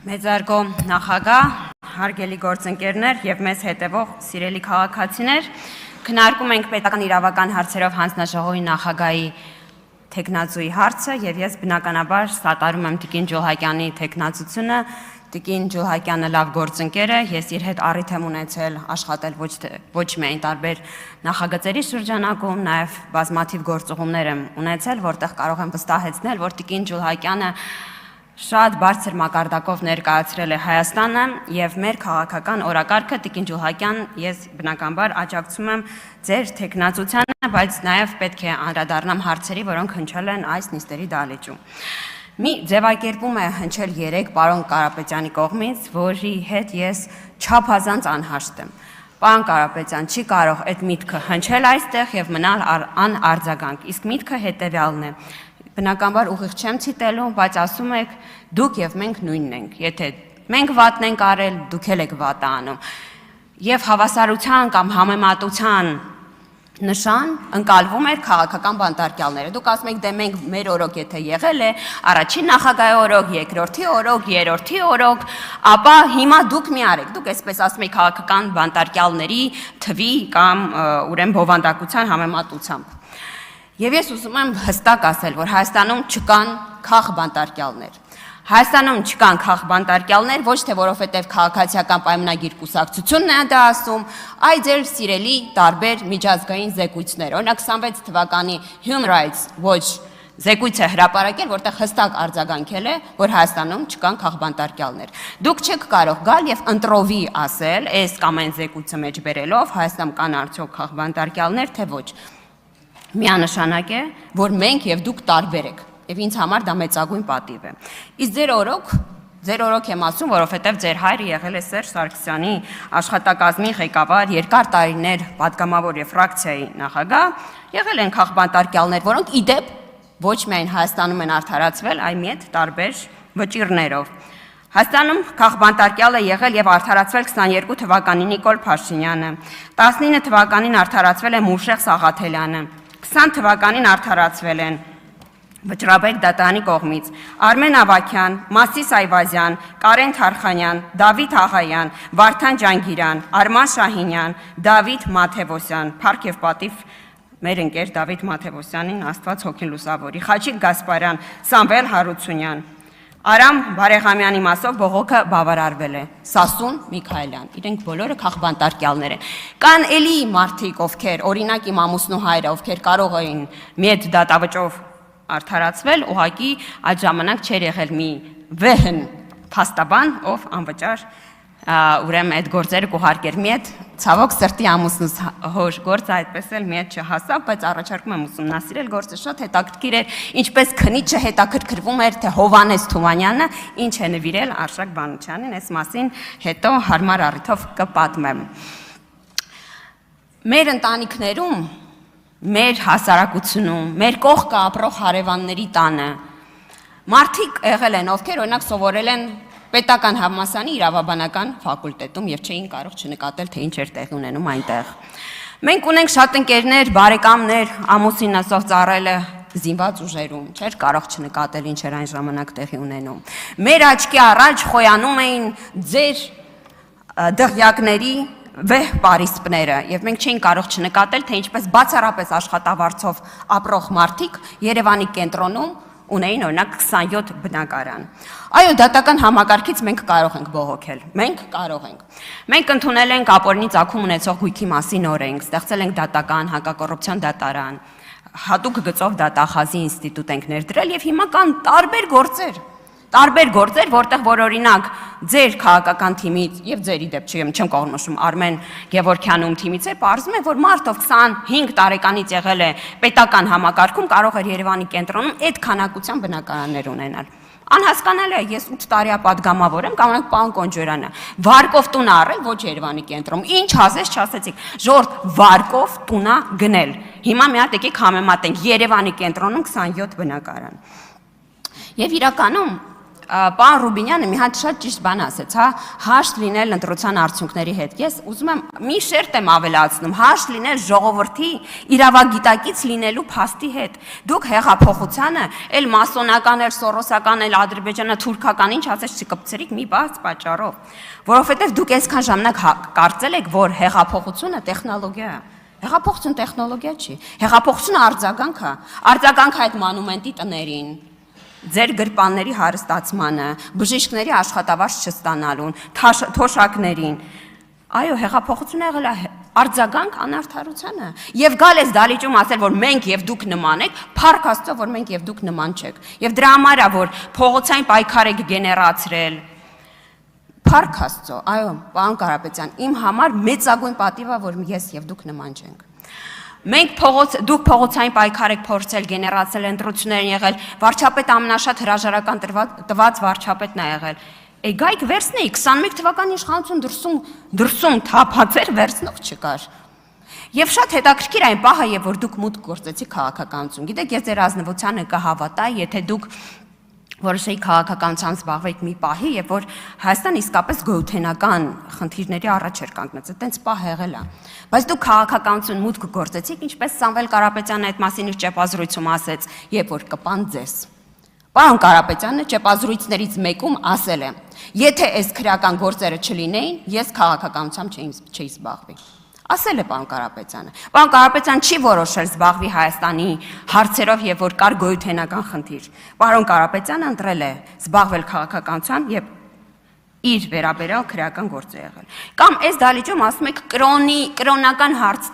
Մեծարգո նախագահ, հարգելի գործընկերներ եւ մեզ հետևող սիրելի քաղաքացիներ, քննարկում ենք պետական իրավական հարցերով հանձնաժողովի նախագահի թեկնածուի հարցը եւ ես բնականաբար սատարում եմ Տիկին Ջուլհակյանի թեկնածությունը։ Տիկին Ջուլհակյանը լավ գործընկեր է, ես իր հետ առիթ եմ ունեցել աշխատել ոչ միայն տարբեր նախագծերի շրջանակում, նաեւ բազմաթիվ գործողումներ եմ ունեցել, որտեղ կարող եմ վստահեցնել, որ Տիկին Ջուլհակյանը շատ բարձր մակարդակով ներկայացրել է Հայաստանը եւ մեր քաղաքական օրակարգը Տիկին Ջուլհակյան, ես բնականաբար աջակցում եմ ձեր թեկնածությանը, բայց նաեւ պետք է անդրադառնամ հարցերի, որոնք հնչել են այս նիստերի դահլիճում։ Մի ձևակերպում է հնչել 3 պարոն Կարապետյանի կողմից, որի հետ ես չափազանց անհաշտ եմ։ Պարոն Կարապետյան, չի կարող այդ միտքը հնչել այստեղ եւ մնալ անարձագանք, իսկ միտքը հետեւյալն է։ Բնականաբար ուղիղ չեմ ցիտելու, բայց ասում եք դուք եւ մենք նույնն ենք։ Եթե մենք վատն ենք արել, դուք էլ եք վատը անում։ Եվ հավասարության կամ համեմատության նշան ընկալվում էր քաղաքական բանտարկյալները։ Դուք ասում եք դե մենք մեր օրոք եթե եղել է, առաջին նախագահի օրոք, երկրորդի օրոք, երրորդի օրոք, ապա հիմա դուք մի արեք։ Դուք այսպես ասում եք քաղաքական բանտարկյալների թվի կամ ուրեմն բովանդակության համեմատությամբ։ Եվ ես ուզում եմ հստակ ասել, որ Հայաստանում չկան քաղբանտարկյալներ։ Հայաստանում չկան քաղբանտարկյալներ, ոչ թե որովհետև քաղաքացիական պայմանագիր կուսակցությունն է դա ասում, այլ ձեր սիրելի տարբեր միջազգային զեկույցներ։ Օրինակ 26 թվականի Human Rights Watch զեկույցը հրապարակել, որտեղ հստակ արձագանքել է, որ Հայաստանում չկան քաղբանտարկյալներ։ Դուք չեք կարող գալ եւ ընտրովի ասել, այս կամ այն զեկույցը մեջ բերելով, Հայաստանում կան արդյոք քաղբանտարկյալներ, թե ոչ։ Միանշանակ է, որ մենք եւ դուք տարբեր եք, եւ ինձ համար դա մեծագույն պատիվ է։ Իսկ ձեր օրոք եմ ասում, որովհետեւ ձեր հայրը եղել է Սերժ Սարգսյանի աշխատակազմի ղեկավար, երկար տարիներ պատգամավոր եւ ֆրակցիայի նախագահ, եղել են քաղբանտարկյալներ, որոնք իդեպ ոչ միայն Հայաստանում են արդարացվել, այլ միետ տարբեր վճիռներով։ Հայաստանում քաղբանտարկյալ է եղել եւ արդարացվել 22 թվականին Նիկոլ Փաշինյանը, 19 թվականին արդարացվել է Մուրշեղ Սաղաթելյանը, 20 թվականին արդարացվել են Վճռաբեկ Դատանի կողմից Արմեն Ավագյան, Մասիս Այվազյան, Կարեն Թարխանյան, Դավիթ Աղայան, Վարդան Ջանգիրյան, Արման Շահինյան, Դավիթ Մաթևոսյան, Փառք եւ պատիվ մեր ընկեր Դավիթ Մաթևոսյանին Աստված հոգին լուսավորի, Խաչիկ Գասպարյան, Սամվել Հարությունյան, Արամ Բարեխամյանի մասով բողոքը բավարարվել է, Սասուն Միքայելյան, իրենք բոլորը քաղբանտարկյալներ են։ Կան էլի մարդիկ, ովքեր օրինակ իմ ամուսնու հայրը, ովքեր կարող էին մեծ դատավճով արդարացվել, ուղղակի այդ ժամանակ չէր եղել մի վեհն փաստաբան, ով անվճար ուրեմն այդ գործերը կուղարկեր։ Միետ ցավոք սրտի ամուսնուս հոր գործը այդպես էլ միետ չհասավ, բայց առաջարկում եմ ուսումնասիրել գործը շատ հետաքրքիր էր, ինչպես քնիչը հետաքրքրվում էր, թե Հովանես Թումանյանը ինչ է նվիրել Արշակ Բանուչյանին, այս մասին հետո հարմար առիթով կպատմեմ։ Մեր ընտանիքներում, մեր հասարակությունում, մեր կողքը ապրող հարևանների տանը մարդիկ եղել են, ովքեր օրինակ սովորել են Պետական համալսարանի իրավաբանական ֆակուլտետում եւ չէին կարող չնկատել, թե ինչ էր տեղի ունենում այնտեղ։ Մենք ունենք շատ ընկերներ, բարեկամներ, ամուսինս ով ծառայել է զինված ուժերում, չէր կարող չնկատել ինչ էր այն ժամանակ տեղի ունենում։ Մեր աչքի առաջ խոյանում էին ձեր դղյակների վեհ պարիսպները եւ մենք չէինք կարող չնկատել, թե ինչպես բացառապես աշխատավարձով ապրող մարդիկ Երևանի կենտրոնում ունեին օրինակ 27 բնակարան։ Այո, դատական համակարգից մենք կարող ենք բողոքել։ Մենք կարող ենք։ Մենք ընդունել ենք ապօրինի ծագում ունեցող գույքի մասին օրենք, ստեղծել ենք դատական հակակոռուպցիոն դատարան, հատուկ գծով դատախազի ինստիտուտ ենք ներդրել եւ հիմա կան տարբեր գործեր, որտեղ որ օրինակ ձեր քաղաքական թիմից եւ ձերի դեպ չեմ կողմնորոշում Արմեն Գևորգյանում թիմից է, պարզվում է, որ մարդով 25 տարեկանից եղել է պետական համակարգում, կարող էր Երևանի կենտրոնում այդ քանակության բնակարաններ ունենալ։ Անհասկանալի է, ես 8 տարիա պատգամավոր եմ, կանոնք պարոն Կոնջորյանը, վարկով տուն առել ոչ Երևանի կենտրոնում, ինչ ասես չասեցիք, ժողովուրդ վարկով տունա գնել։ Հիմա մի հատ եկեք համեմատենք Երևանի կենտրոնում 27 բնակարան։ Եվ իրականում Պարոն Ռուբինյանը մի հատ շատ ճիշտ բան ասեց, հա, հաշտ լինել ընտրության արդյունքների հետ։ Ես ուզում եմ մի շերտ եմ ավելացնում, հաշտ լինել ժողովրդի իրավագիտակից լինելու փաստի հետ։ Դուք հեղափոխությանը, էլ մասոնական, էլ սորոսական, էլ ադրբեջանա-թուրքական, ինչ ասես չկպցրիք մի բաց պատճառով, որովհետև դուք այսքան ժամանակ կարծել եք, որ հեղափոխությունը տեխնոլոգիա է։ Հեղափոխությունը տեխնոլոգիա չի։ Հեղափոխությունը արձագանք է։ Արձագանք այդ մանումենտի տներին, ձեր գրպանների հարստացմանը, բժիշկների աշխատավարձ չստանալուն, թոշակներին։ Այո, հեղափոխությունը եղել է արձագանք անարդարությանը։ Եվ գալ ես դալիճում ասել, որ մենք եւ դուք նման եք, փառք Աստծո, որ մենք եւ դուք նման չեք։ Եվ դրա համար է, որ փողոցային պայքար եք գեներացրել։ Փառք Աստծո, այո, պարոն Կարապետյան, իմ համար մեծագույն պատիվ է, որ ես եւ դուք նման չենք։ Դուք փողոցային պայքար եք փորձել գեներացնել, ընտրություններ են եղել, վարչապետ ամենաշատ հրաժարական տված վարչապետն է եղել։ Գայք վերցնեի 21 թվականի իշխանություն դրսում թափածեր վերցնող չկար։ Եվ շատ հետաքրքիր այն պահը, երբ որ դուք մուտք գործեցիք քաղաքականություն։ Գիտեք, ես ձեր ազնվությանը կհավատայի, եթե դուք որոշեի քաղաքականությամբ զբաղվեք մի պահի, երբ որ Հայաստան իսկապես գոյութենական խնդիրների առաջ էր կանգնած, այդտենց պահ եղել է։ Բայց դուք քաղաքականություն մուտք գործեցիք, ինչպես Սամվել Կարապետյանը այդ մասին իր ճեպազրույցում ասեց, երբ որ կպան ձեզ։ Պարոն Կարապետյանը ճեպազրույցներից մեկում ասել է. եթե այս քրեական գործերը չլինեին, ես քաղաքականությամբ չէի զբաղվի։ Ասել է պարոն Կարապետյանը։ Պարոն Կարապետյանը չի որոշել զբաղվի Հայաստանի հարցերով, եւ որ կար գոյութենական խնդիր։ Պարոն Կարապետյանը ընտրել է զբաղվել քաղաքականությամբ եւ իր վերաբերյալ քրեական գործ է եղել։ Կամ այս դալիճում ասում եք կրոնական հարց